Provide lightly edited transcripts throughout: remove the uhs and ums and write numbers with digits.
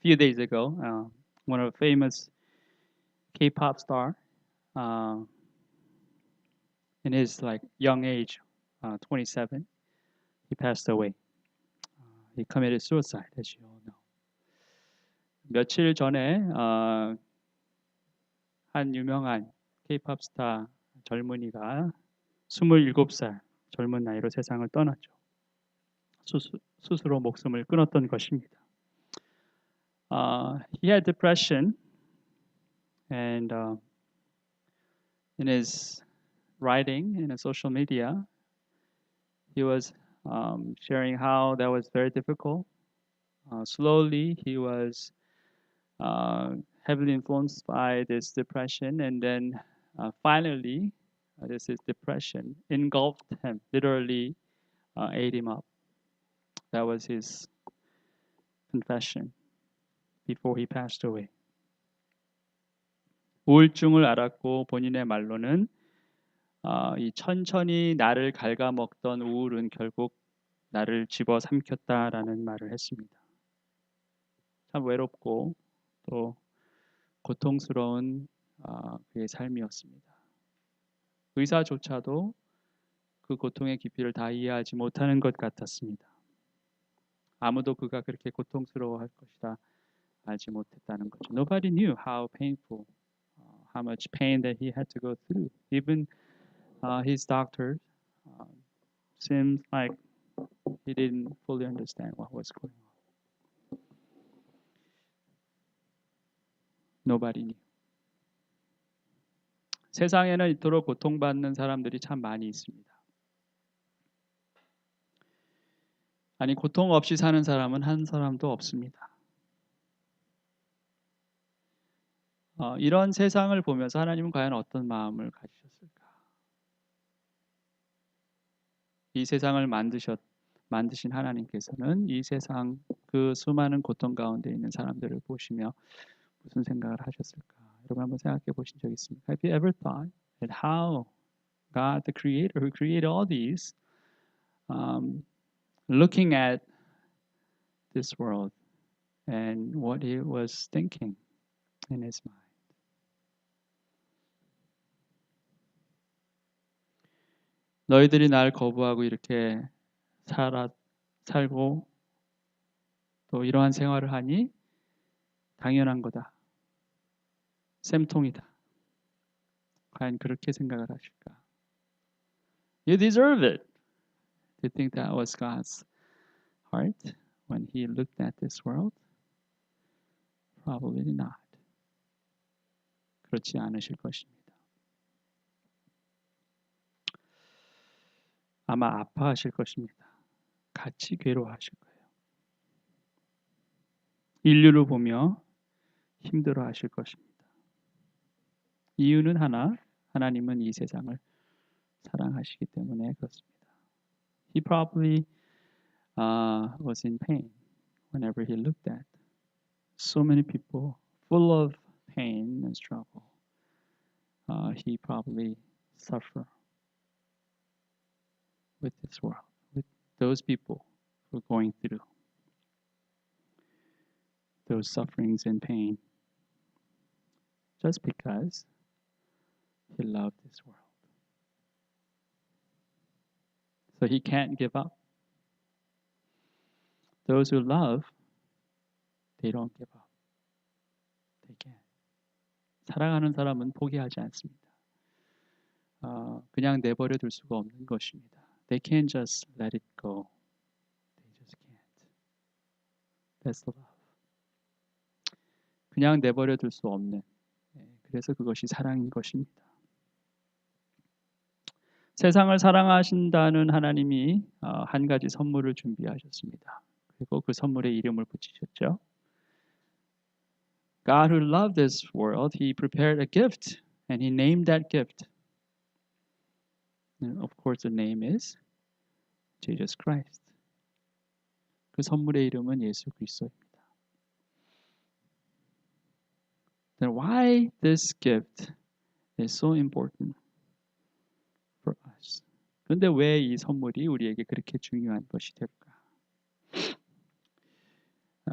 few days ago, one of the famous K-pop star, uh, in his like young age, 27, he passed away. He committed suicide, as you all know. 며칠 전에 한 유명한 K-pop 스타 젊은이가 27살 젊은 나이로 세상을 떠났죠. 스스로 목숨을 끊었던 것입니다. He had depression, and in his writing in social media, he was sharing how that was very difficult. Slowly, he was heavily influenced by this depression, and then finally, this is depression engulfed him, literally ate him up. That was his confession before he passed away. 우울증을 앓았고 본인의 말로는 이 천천히 나를 갉아먹던 우울은 결국 나를 집어삼켰다라는 말을 했습니다. 참 외롭고 또 고통스러운 그의 삶이었습니다. 의사조차도 그 고통의 깊이를 다 이해하지 못하는 것 같았습니다. 아무도 그가 그렇게 고통스러워할 것이라 알지 못했다는 거죠. Nobody knew how painful, how much pain that he had to go through. Even his doctor seems like he didn't fully understand what was going on. Nobody knew. 세상에는 이토록 고통받는 사람들이 참 많이 있습니다. 아니, 고통 없이 사는 사람은 한 사람도 없습니다. 이런 세상을 보면서 하나님은 과연 어떤 마음을 가지셨을까? 이 세상을 만드신 하나님께서는 이 세상 그 수많은 고통 가운데 있는 사람들을 보시며 무슨 생각을 하셨을까? 여러분 한번 생각해 보신 적 있습니까? Have you ever thought that how God, the Creator, who created all these, looking at this world and what He was thinking in His mind? 너희들이 날 거부하고 이렇게 살고 또 이러한 생활을 하니 당연한 거다. 쌤통이다. 과연 그렇게 생각을 하실까? You deserve it. Do you think that was God's heart when He looked at this world? Probably not. 그렇지 않으실 것입니다. 아마 아파하실 것입니다. 같이 괴로워하실 거예요. 인류를 보며 힘들어하실 것입니다. 이유는 하나, 하나님은 이 세상을 사랑하시기 때문에 그렇습니다. He probably was in pain whenever he looked at so many people full of pain and struggle. He probably suffered with this world, with those people who are going through those sufferings and pain, just because he loved this world. So he can't give up. Those who love, they don't give up. They can't. 사랑하는 사람은 포기하지 않습니다. 그냥 내버려 둘 수가 없는 것입니다. They can't just let it go. They just can't. That's the love. 그냥 내버려 둘 수 없는. 그래서 그것이 사랑인 것입니다. 세상을 사랑하신다는 하나님이 한 가지 선물을 준비하셨습니다. 그리고 그 선물에 이름을 붙이셨죠. God who loved this world, He prepared a gift, and He named that gift. And of course, the name is Jesus Christ. 그 선물의 이름은 예수 그리스도입니다. Then why this gift is so important for us? 그런데 왜 이 선물이 우리에게 그렇게 중요한 것이 될까?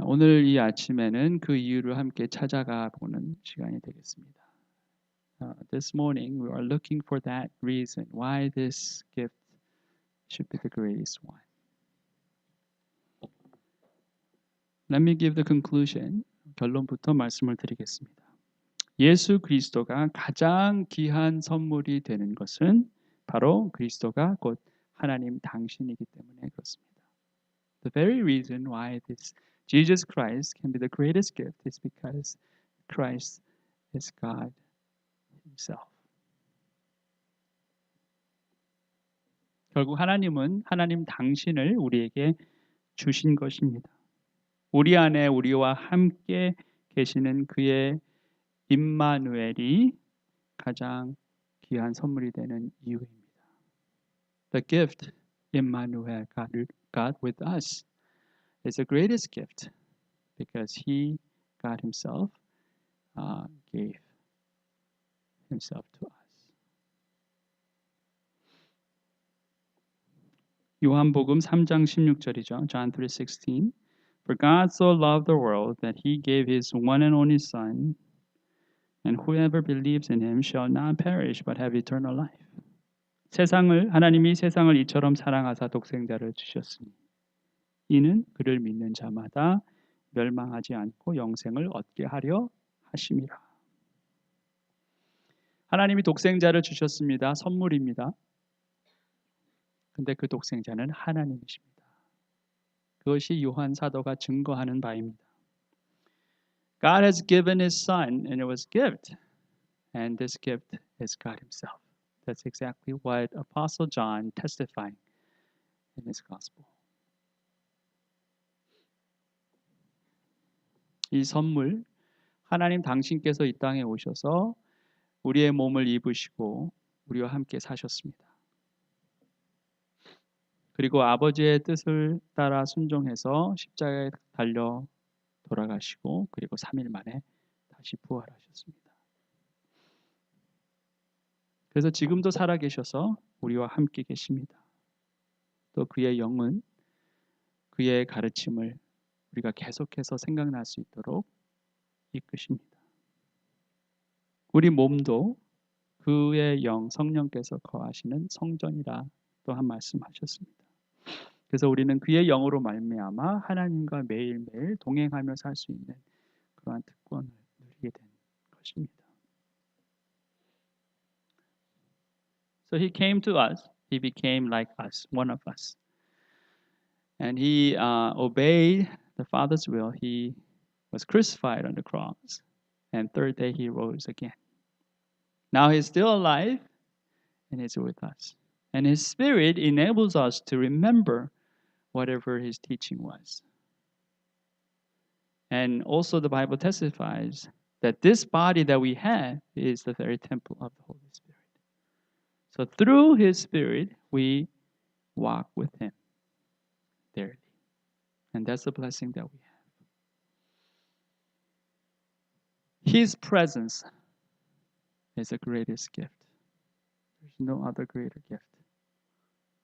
오늘 이 아침에는 그 이유를 함께 찾아가 보는 시간이 되겠습니다. This morning we are looking for that reason why this gift should be the greatest one. Let me give the conclusion. 결론부터 말씀을 드리겠습니다. 예수 그리스도가 가장 귀한 선물이 되는 것은 바로 그리스도가 곧 하나님 당신이기 때문에 그렇습니다. The very reason why this Jesus Christ can be the greatest gift is because Christ is God Himself. 결국 하나님은 하나님 당신을 우리에게 주신 것입니다. 우리 안에 우리와 함께 계시는 그의 임마누엘이 가장 귀한 선물이 되는 이유입니다. The gift, Immanuel, God with us, is the greatest gift because He, God Himself, gave Himself to us. 요한복음 3장 16절이죠. John 3:16. For God so loved the world that He gave His one and only Son, and whoever believes in Him shall not perish but have eternal life. 하나님이 세상을 이처럼 사랑하사 독생자를 주셨으니 이는 그를 믿는 자마다 멸망하지 않고 영생을 얻게 하려 하심이라. 하나님이 독생자를 주셨습니다. 선물입니다. 근데 그 독생자는 하나님이십니다. 그것이 요한 사도가 증거하는 바입니다. God has given His Son and it was a gift. And this gift is God Himself. That's exactly what Apostle John testified in his gospel. 이 선물, 하나님 당신께서 이 땅에 오셔서 우리의 몸을 입으시고 우리와 함께 사셨습니다. 그리고 아버지의 뜻을 따라 순종해서 십자가에 달려 돌아가시고 그리고 3일 만에 다시 부활하셨습니다. 그래서 지금도 살아계셔서 우리와 함께 계십니다. 또 그의 영은 그의 가르침을 우리가 계속해서 생각날 수 있도록 이끄십니다. 우리 몸도 그의 영 성령께서 거하시는 성전이라 또한 말씀하셨습니다. 그래서 우리는 그의 영으로 말미암아 하나님과 매일매일 동행하며 살 수 있는 그러한 특권을 누리게 된 것입니다. So He came to us. He became like us, one of us. And He obeyed the Father's will. He was crucified on the cross. And third day He rose again. Now He's still alive and He's with us. And His Spirit enables us to remember whatever His teaching was. And also the Bible testifies that this body that we have is the very temple of the Holy Spirit. So through His Spirit, we walk with Him daily. And that's the blessing that we have. His presence is the greatest gift. There's no other greater gift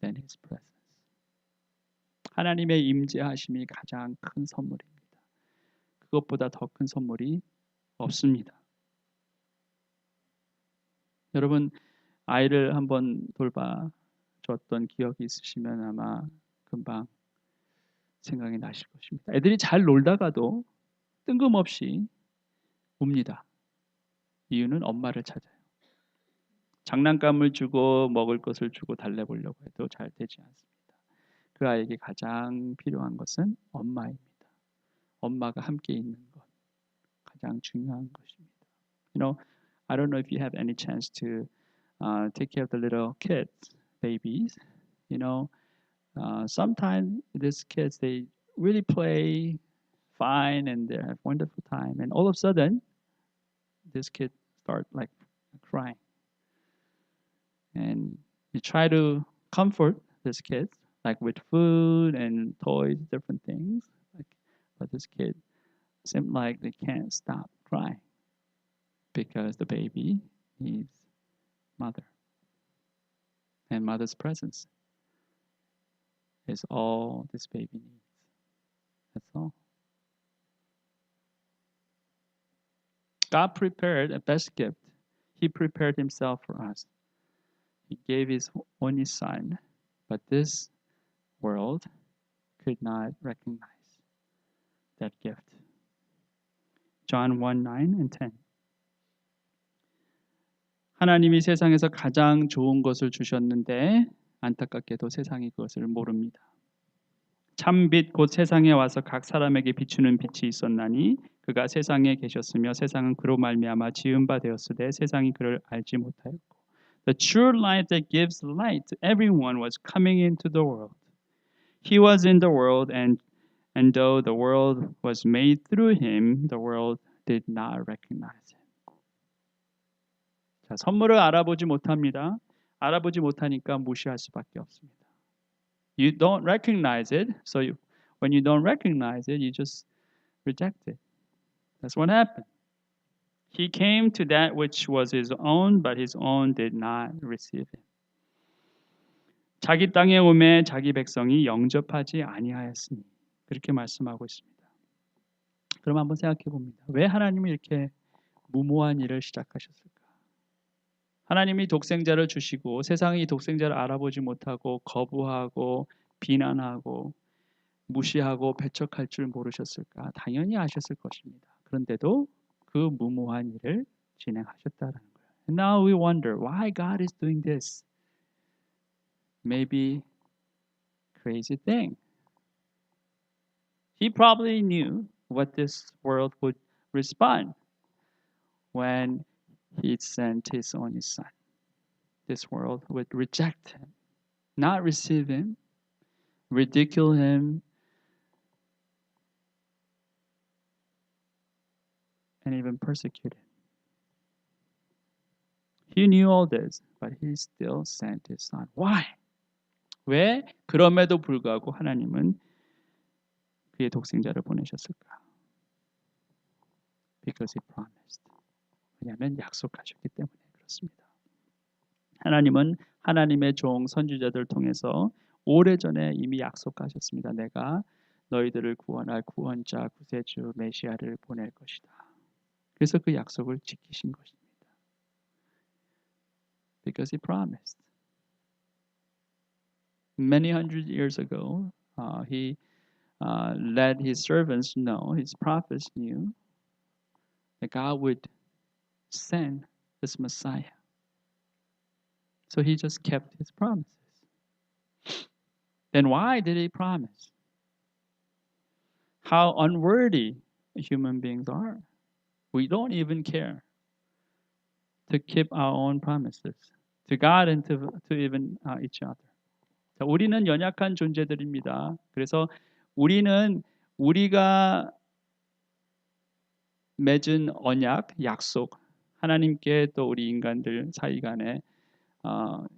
than His presence. 하나님의 임재하심이 가장 큰 선물입니다. 그것보다 더 큰 선물이 없습니다. 여러분, 아이를 한번 돌봐줬던 기억이 있으시면 아마 금방 생각이 나실 것입니다. 애들이 잘 놀다가도 뜬금없이 웁니다. 이유는 엄마를 찾아요. 장난감을 주고 먹을 것을 주고 달래보려고 해도 잘 되지 않습니다. 그 아이에게 가장 필요한 것은 엄마입니다. 엄마가 함께 있는 것, 가장 중요한 것입니다. You know, I don't know if you have any chance to take care of the little kids, babies. You know, sometimes these kids, they really play fine and they have wonderful time. And all of a sudden, this kid start like crying. And you try to comfort this kid, like with food and toys, different things. But this kid seemed like they can't stop crying because the baby needs mother. And mother's presence is all this baby needs. That's all. God prepared a best gift. He prepared himself for us. He gave his only son, but this world could not recognize that gift. John 1:9 and 10. 하나님이 세상에서 가장 좋은 것을 주셨는데 안타깝게도 세상이 그것을 모릅니다. 참빛 곧 세상에 와서 각 사람에게 비추는 빛이 있었나니 그가 세상에 계셨으며 세상은 그로 말미암아 지은 바 되었으되 세상이 그를 알지 못하였고. The true light that gives light to everyone was coming into the world. He was in the world and though the world was made through him, the world did not recognize him. 자, 선물을 알아보지 못합니다. 알아보지 못하니까 무시할 수밖에 없습니다. You don't recognize it, so when you don't recognize it, you just reject it. That's what happened. He came to that which was his own, but his own did not receive him. 자기 땅에 오매 자기 백성이 영접하지 아니하였으니 그렇게 말씀하고 있습니다. 그럼 한번 생각해 봅니다. 왜 하나님이 이렇게 무모한 일을 시작하셨을까? 하나님이 독생자를 주시고 세상이 독생자를 알아보지 못하고 거부하고 비난하고 무시하고 배척할 줄 모르셨을까? 당연히 아셨을 것입니다. 그런데도 그 무모한 일을 진행하셨다는 거예요. And now we wonder why God is doing this. Maybe crazy thing. He probably knew what this world would respond when he sent his only son. This world would reject him, not receive him, ridicule him, and even persecute him. He knew all this, but he still sent his son. Why? 왜? 그럼에도 불구하고 하나님은 그의 독생자를 보내셨을까? Because he promised. 왜냐하면 약속하셨기 때문에 그렇습니다. 하나님은 하나님의 종 선지자들 통해서 오래전에 이미 약속하셨습니다. 내가 너희들을 구원할 구원자, 구세주, 메시아를 보낼 것이다. 그래서 그 약속을 지키신 것입니다. Because he promised. Many hundred years ago, he let his servants know, his prophets knew, that God would send this Messiah. So he just kept his promises. Then why did he promise? How unworthy human beings are. We don't even care to keep our own promises to God and to even each other. 자, 우리는 연약한 존재들입니다. 그래서 우리는 우리가 맺은 언약, 약속, 하나님께 또 우리 인간들 사이 간에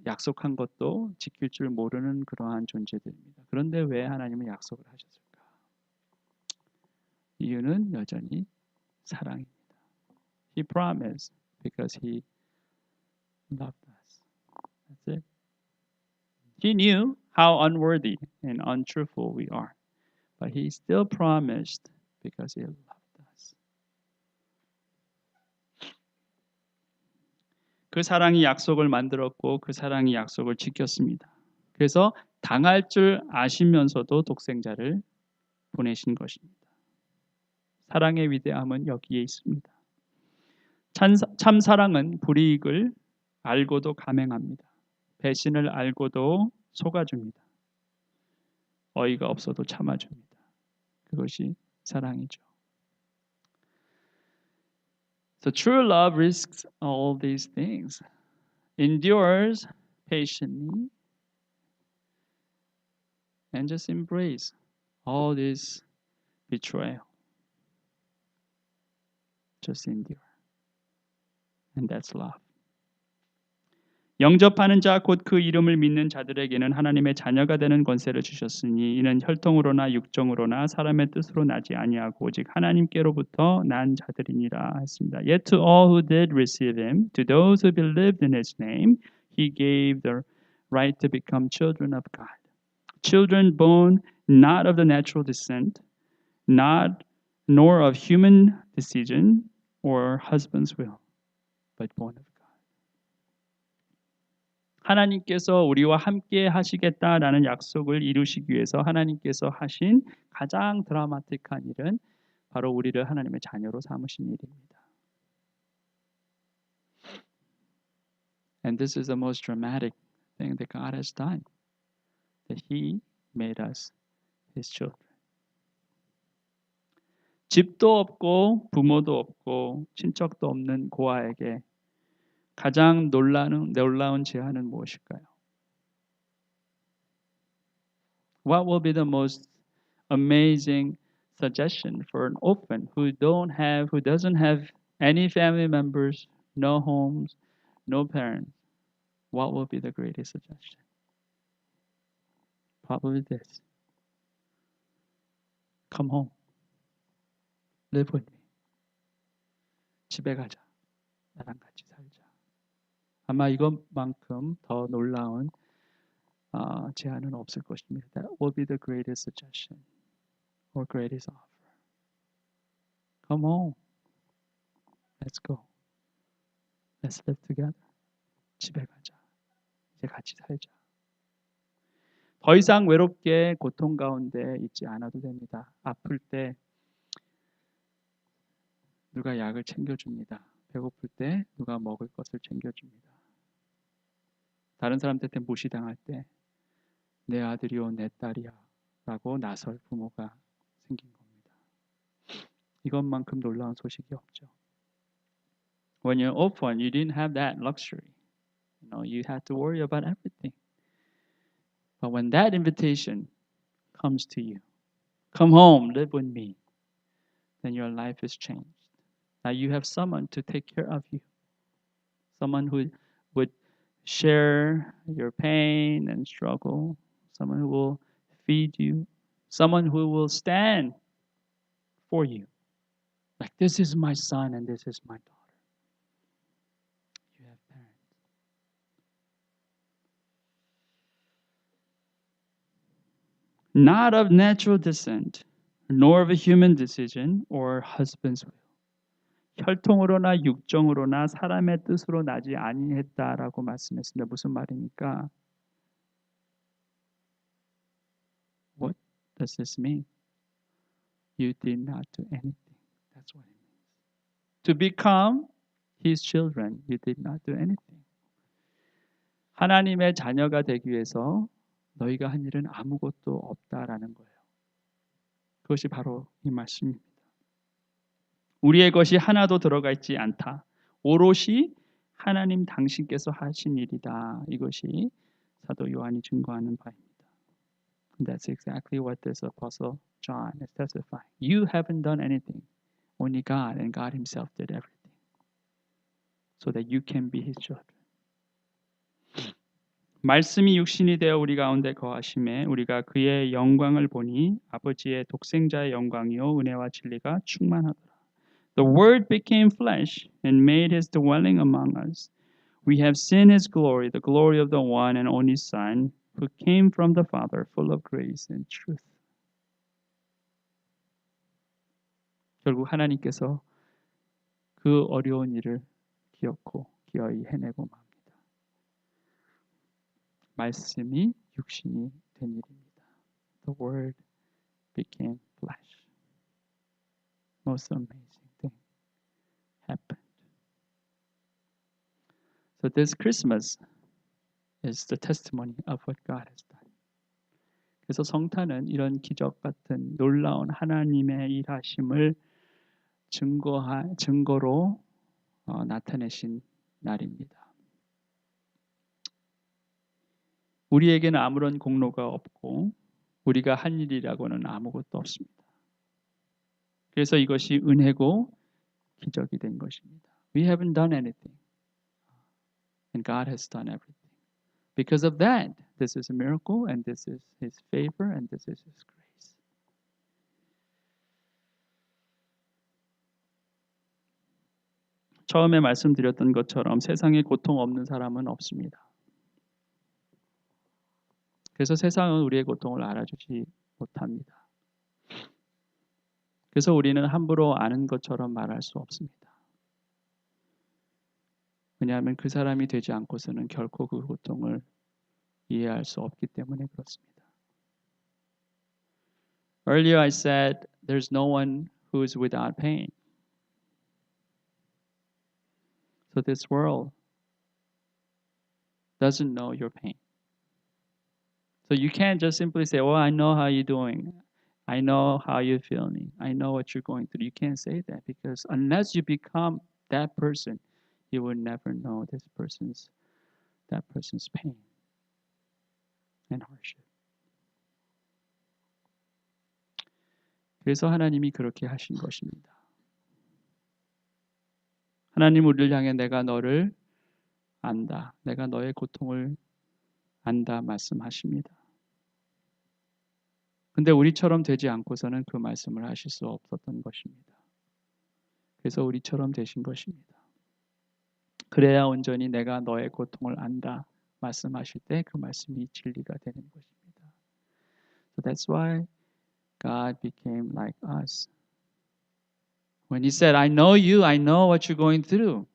약속한 것도 지킬 줄 모르는 그러한 존재들입니다. 그런데 왜 하나님은 약속을 하셨을까? 이유는 여전히 사랑입니다. He promised because he loved us. That's it. He knew how unworthy and untruthful we are, but he still promised because he loved us. 그 사랑이 약속을 만들었고 그 사랑이 약속을 지켰습니다. 그래서 당할 줄 아시면서도 독생자를 보내신 것입니다. 사랑의 위대함은 여기에 있습니다. 참 사랑은 불이익을 알고도 감행합니다. 배신을 알고도 속아줍니다. 어이가 없어도 참아줍니다. 그것이 사랑이죠. So true love risks all these things, endures patiently, and just embrace all this betrayal. Just endure. And that's love. 영접하는 자 곧 그 이름을 믿는 자들에게는 하나님의 자녀가 되는 권세를 주셨으니 이는 혈통으로나 육정으로나 사람의 뜻으로 나지 아니하고 오직 하나님께로부터 난 자들이니라 했습니다. Yet to all who did receive him, to those who believed in his name, he gave the right to become children of God. Children born not of the natural descent, nor of human decision, or husband's will, but born of God. 하나님께서 우리와 함께 하시겠다라는 약속을 이루시기 위해서 하나님께서 하신 가장 드라마틱한 일은 바로 우리를 하나님의 자녀로 삼으신 일입니다. And this is the most dramatic thing that God has done. That He made us His children. 집도 없고 부모도 없고 친척도 없는 고아에게 가장 놀라운 제안은 무엇일까요? What will be the most amazing suggestion for an orphan who doesn't have any family members, no homes, no parents? What will be the greatest suggestion? Probably this. Come home. Live with me. 집에 가자. 나랑 같이 살자. 아마 이것만큼 더 놀라운 제안은 없을 것입니다. That will be the greatest suggestion or greatest offer. Come home. Let's go. Let's live together. 집에 가자. 이제 같이 살자. 더 이상 외롭게 고통 가운데 있지 않아도 됩니다. 아플 때 누가 약을 챙겨줍니다. 배고플 때 누가 먹을 것을 챙겨줍니다. 다른 사람들한테 무시당할 때 내 아들이요 내 딸이야 라고 나설 부모가 생긴 겁니다. 이것만큼 놀라운 소식이 없죠. When you're orphan, you didn't have that luxury. You had to worry about everything. But when that invitation comes to you, come home, live with me, then your life is changed. Now you have someone to take care of you. Someone who would share your pain and struggle. Someone who will feed you. Someone who will stand for you. Like, this is my son and this is my daughter. You have parents. Not of natural descent, nor of a human decision or husband's will. 혈통으로나 육정으로나 사람의 뜻으로 나지 아니했다라고 말씀했습니다. 무슨 말입니까? What does this mean? You did not do anything. That's what it means. To become His children, you did not do anything. 하나님의 자녀가 되기 위해서 너희가 한 일은 아무것도 없다라는 거예요. 그것이 바로 이 말씀입니다. 우리의 것이 하나도 들어가 있지 않다. 오롯이 하나님 당신께서 하신 일이다. 이것이 사도 요한이 증거하는 바입니다. And that's exactly what this apostle John is testifying. You haven't done anything. Only God and God Himself did everything. So that you can be His children. 말씀이 육신이 되어 우리 가운데 거하심에 우리가 그의 영광을 보니 아버지의 독생자의 영광이요 은혜와 진리가 충만하더라. The Word became flesh and made His dwelling among us. We have seen His glory, the glory of the one and only Son, who came from the Father, full of grace and truth. 결국 하나님께서 그 어려운 일을 기어이 해내고 맙니다. 말씀이 육신이 된 일입니다. The Word became flesh. Most amazing thing happened. So this Christmas is the testimony of what God has done. 그래서 성탄은 이런 기적 같은 놀라운 하나님의 일하심을 증거로 나타내신 날입니다. 우리에게는 아무런 공로가 없고 우리가 한 일이라고는 아무것도 없습니다. 그래서 이것이 은혜고 기적이 된 것입니다. We haven't done anything. And God has done everything. Because of that, this is a miracle and this is His favor and this is His grace. 처음에 말씀드렸던 것처럼 세상에 고통 없는 사람은 없습니다. 그래서 세상은 우리의 고통을 알아주지 못합니다. 그래서 우리는 함부로 아는 것처럼 말할 수 없습니다. 왜냐하면 그 사람이 되지 않고서는 결코 그 고통을 이해할 수 없기 때문에 그렇습니다. Earlier I said there's no one who is without pain. So this world doesn't know your pain. So you can't just simply say, "Oh, I know how you're doing. I know how you're feeling. I know what you're going through." You can't say that because unless you become that person, you will never know that person's pain and hardship. 그래서 하나님이 그렇게 하신 것입니다. 하나님 우리를 향해 내가 너를 안다. 내가 너의 고통을 안다 말씀하십니다. 근데 우리처럼 되지 않고서는 그 말씀을 하실 수 없었던 것입니다. 그래서 우리처럼 되신 것입니다. 그래야 온전히 내가 너의 고통을 안다 말씀하실 때 그 말씀이 진리가 되는 것입니다. So that's why God became like us. When he said, I know you, I know what you're going through.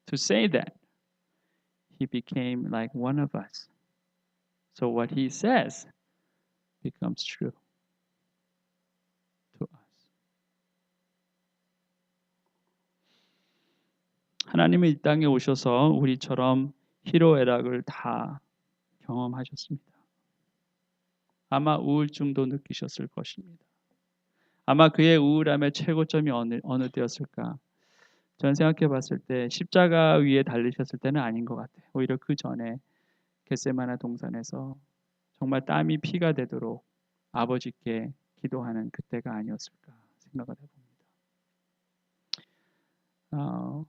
To say that, he became like one of us. So what he says becomes true to us. 하나님은 이 땅에 오셔서 우리처럼 희로애락을 다 경험하셨습니다. 아마 우울증도 느끼셨을 것입니다. 아마 그의 우울함의 최고점이 어느 때였을까? 저는 생각해 봤을 때 십자가 위에 달리셨을 때는 아닌 것 같아요. 오히려 그 전에 겟세마네 동산에서 정말 땀이 피가 되도록 아버지께 기도하는 그때가 아니었을까 생각을 해봅니다.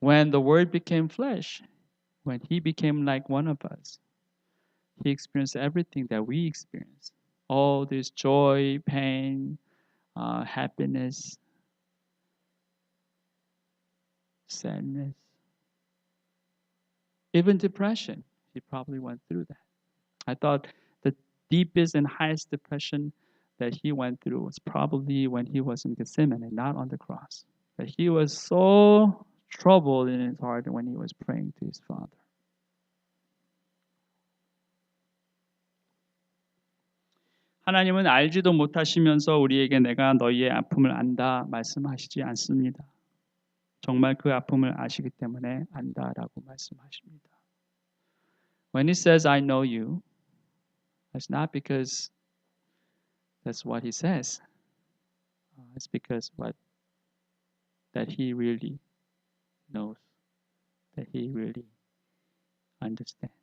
When the Word became flesh, when He became like one of us, He experienced everything that we experience. All this joy, pain, happiness, sadness, even depression. He probably went through that. I thought the deepest and highest depression that he went through was probably when he was in Gethsemane, not on the cross. That he was so troubled in his heart when he was praying to his Father. 하나님은 알지도 못하시면서 우리에게 내가 너희의 아픔을 안다 말씀하시지 않습니다. 정말 그 아픔을 아시기 때문에 안다라고 말씀하십니다. When he says I know you, it's not because that's what he says. It's because that he really knows, that he really understands.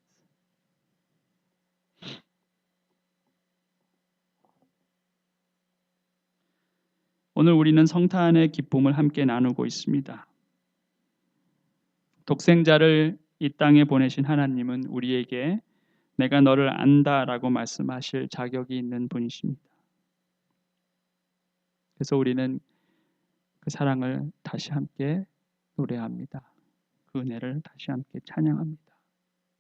오늘 우리는 성탄의 기쁨을 함께 나누고 있습니다. 독생자를 이 땅에 보내신 하나님은 우리에게 내가 너를 안다라고 말씀하실 자격이 있는 분이십니다. 그래서 우리는 그 사랑을 다시 함께 노래합니다. 그 은혜를 다시 함께 찬양합니다.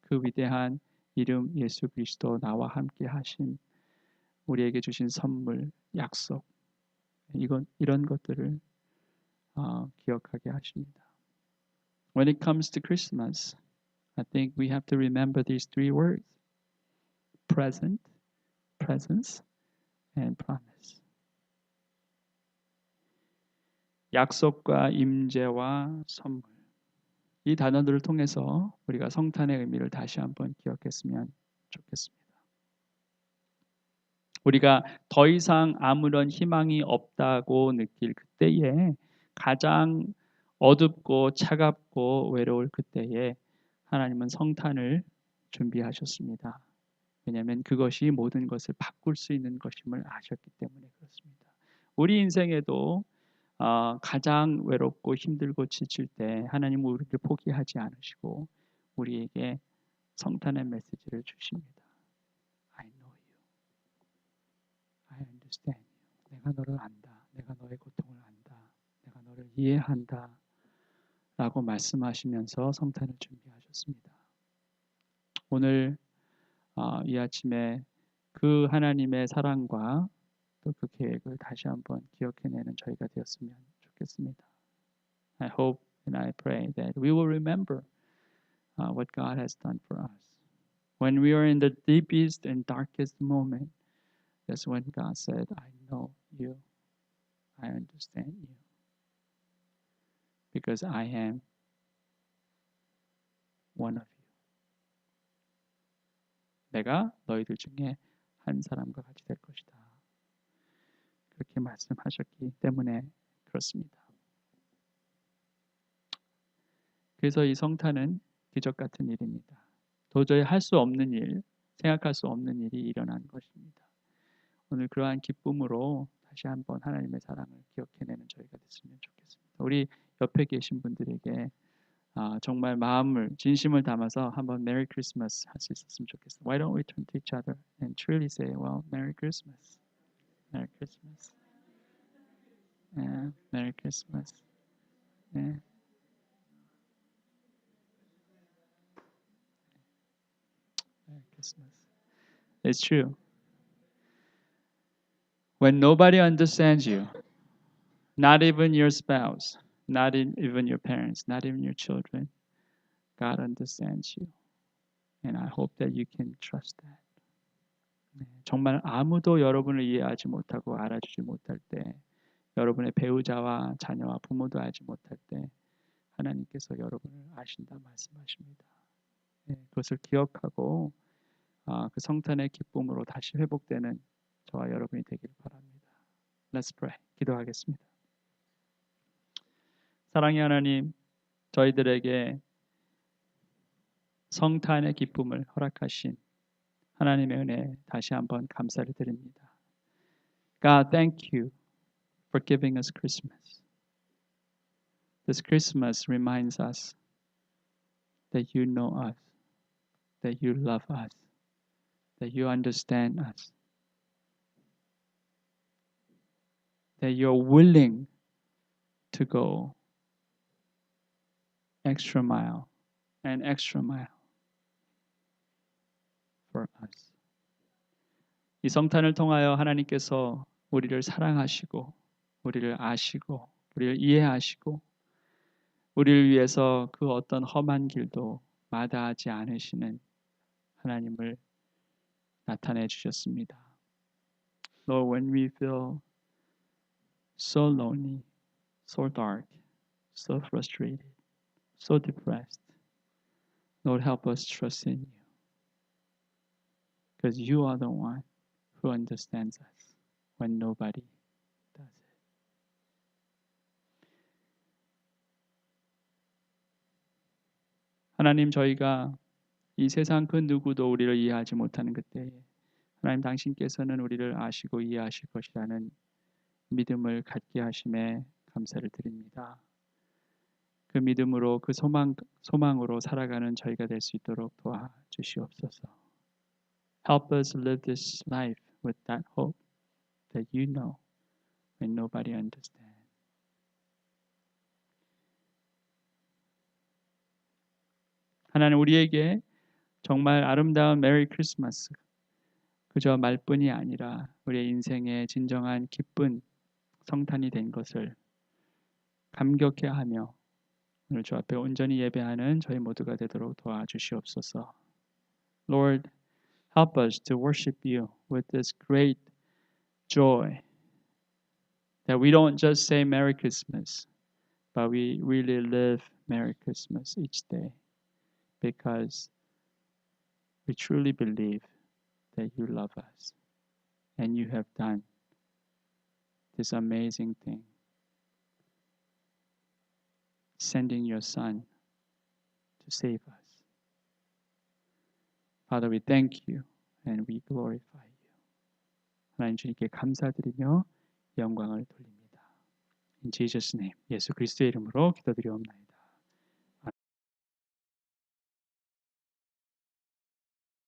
그 위대한 이름 예수 그리스도 나와 함께 하신 우리에게 주신 선물, 약속 이런 것들을 기억하게 하십니다. When it comes to Christmas, I think we have to remember these three words: present, presence, and promise. 약속과 임재와 선물. 이 단어들을 통해서 우리가 성탄의 의미를 다시 한번 기억했으면 좋겠습니다. 우리가 더 이상 아무런 희망이 없다고 느낄 그때에 가장 어둡고 차갑고 외로울 그때에 하나님은 성탄을 준비하셨습니다. 왜냐하면 그것이 모든 것을 바꿀 수 있는 것임을 아셨기 때문에 그렇습니다. 우리 인생에도 가장 외롭고 힘들고 지칠 때 하나님은 우리를 포기하지 않으시고 우리에게 성탄의 메시지를 주십니다. I know you. I understand you. 내가 너를 안다. 내가 너의 고통을 안다. 내가 너를 이해한다. 라고 말씀하시면서 성탄을 준비하셨습니다. 오늘 이 아침에 그 하나님의 사랑과 또 그 계획을 다시 한번 기억해내는 저희가 되었으면 좋겠습니다. I hope And I pray that we will remember what God has done for us. When we are in the deepest and darkest moment, that's when God said, I know you. I understand you. Because I am one of you. 내가 너희들 중에 한 사람과 같이 될 것이다. 그렇게 말씀하셨기 때문에 그렇습니다. 그래서 이 성탄은 기적 같은 일입니다. 도저히 할 수 없는 일, 생각할 수 없는 일이 일어난 것입니다. 오늘 그러한 기쁨으로 다시 한번 하나님의 사랑을 기억해내는 저희가 됐으면 좋겠습니다. 우리 옆에 계신 분들에게 정말 마음을 진심을 담아서 한번 Merry Christmas 할 수 있었으면 좋겠어요. Why don't we turn to each other and truly say, well, Merry Christmas, Merry Christmas, yeah, Merry Christmas, yeah. Merry Christmas. It's true. When nobody understands you, not even your spouse, not even your parents, not even your children, God understands you. And I hope that you can trust that. 정말 아무도 여러분을 이해하지 못하고 알아주지 못할 때, 여러분의 배우자와 자녀와 부모도 알지 못할 때 하나님께서 여러분을 아신다 말씀하십니다. 그것을 기억하고 그 성탄의 기쁨으로 다시 회복되는 저와 여러분이 되길 바랍니다. Let's pray. 기도하겠습니다. 사랑의 하나님, 저희들에게 성탄의 기쁨을 허락하신 하나님의 은혜 다시 한번 감사를 드립니다. God, thank you for giving us Christmas. This Christmas reminds us that you know us, that you love us, that you understand us, that you're willing to go extra mile and extra mile for us. 이 성탄을 통하여 하나님께서 우리를 사랑하시고 우리를 아시고 우리를 이해하시고 우리를 위해서 그 어떤 험한 길도 마다하지 않으시는 하나님을 나타내 주셨습니다. Lord, when we feel so lonely, so dark, so frustrated, so depressed, Lord, help us trust in you. Because you are the one who understands us when nobody does it. 하나님, 저희가 이 세상 그 누구도 우리를 이해하지 못하는 그때에 하나님 당신께서는 우리를 아시고 이해하실 것이라는 믿음을 갖게 하심에 감사를 드립니다. 그 믿음으로 그 소망으로 살아가는 저희가 될 수 있도록 도와주시옵소서. Help us live this life with that hope that you know when nobody understands. 하나님, 우리에게 정말 아름다운 메리 크리스마스 그저 말뿐이 아니라 우리의 인생의 진정한 기쁜 성탄이 된 것을 감격해하며 오늘 주 앞에 온전히 예배하는 저희 모두가 되도록 도와주시옵소서. Lord, help us to worship you with this great joy that we don't just say Merry Christmas, but we really live Merry Christmas each day because we truly believe that you love us and you have done this amazing thing, sending your Son to save us. Father, we thank you and we glorify you. 하나님 주님께 감사드리며 영광을 돌립니다. In Jesus' name, 예수 그리스도의 이름으로 기도드리옵나이다.